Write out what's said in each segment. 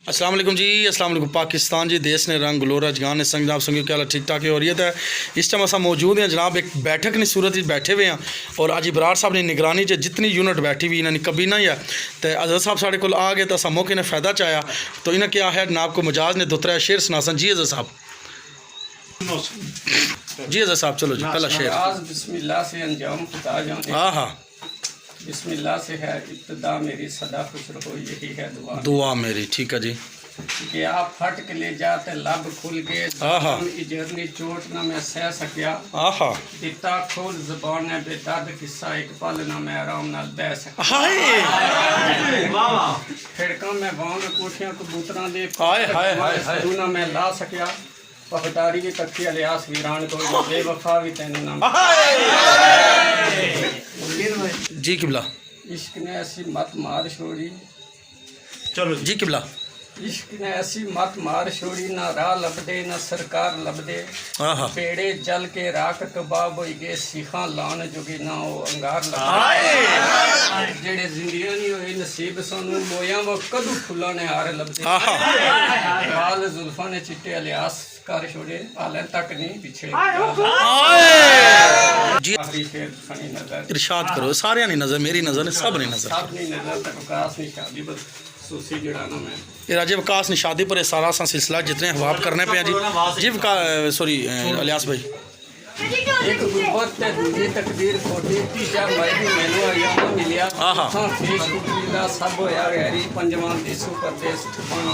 अस्सलाम वालेकुम जी, अस्सलाम वालेकुम। पाकिस्तान जी देश ने रंग गलोरा जगान ने संग आप संगी क्या ठीक ठाक हो रही है। इस टाइम असा मौजूद हैं जनाब एक बैठक की सूरत बैठे हुए हैं और अज बरार साहब ने निगरानी च जितनी यूनिट बैठी हुई इन्होंने कभी ना ही है तो अजहर साहब साढ़े को आ गए तो असा मौके ने फ़ायदा चाया तो इन्हें क्या है जनाब को मजाज ने दो त्रै शेर सुनासन। जी अजहर साहब, जी अजहर साहब चलो जी पहला शेर। बिस्मिल्लाह से अंजाम खुदा जाने। हाँ हाँ, बिस्मिल्लाह से है इब्तिदा मेरी सदा खुश रहो यही है दुआ। दुआ मेरी, ठीक है जी। कि आप फट के ले जाते लब खुल के इजरनी चोट ना मैं सह सकिया। आहा दिता खोल ज़बान है बेदर्द किस्सा एक पल ना मैं आराम नाल बह सकिया। खिड़का में बाण कोठियां कबूतरां दे ना मैं ला सकिया। वफादारी की तख्ती अलियास वीरान को बेवफा भी तेन ना। जी किबला। इश्क ने ऐसी मत मार छोड़ी। चलो जी किबला। इश्क ने ऐसी मत मार छोड़ी ना राह लभदे ना सरकार लभदे। पेड़े जल के राख कबाब होई गए सीखा लान जोगे ना वो अंगार लभदे। जेड़े जिंदगियां नहीं होए नसीब सानू मोया वो कदू फुल्लां ने हार लभदे। बाल जुल्फां ने चिट्टे अलियास कर छोड़े हालें तक नहीं पिछड़े। जी इरशाद करो, सारे नहीं नजर मेरी नजर ने सब नहीं नजर सब नहीं नजर तक विकास नहीं शादी बस सूसी जड़ाना मैं ये राजे विकास ने शादी पर सारा सा सिलसिला जितने हवाब करने पे जी जी सॉरी अलियास भाई। एक गुरबत ते दूजी तकदीर खोटी तीजा मैनू मैनू आयामा मिलिया। फेसबुक दा सब होया गैरी पंजवां देसू परदेस ठिकाना।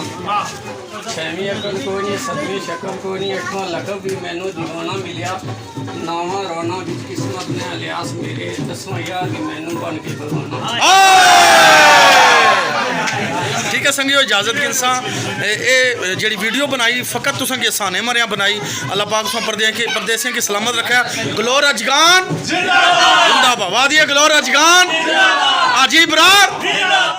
छवीं अकल कोई नहीं सतवीं शक्ल कोई नहीं अठवां लकब भी मैनू दीवाना मिलिया। नावां रोना विच किस्मत ने अलियास मेरे दसवां यार भी मैनू बन के भगवाना। ठीक है संगियो, इजाजत के इंसान ये जी वीडियो बनाई फ़कत तुसा के साने मरिया बनाई। अल्लाह पाक तुसा परदेसियों की सलामत रखा। गलोर अजगान जिंदाबाद, वादिया गलोर अजगान आजी बरार।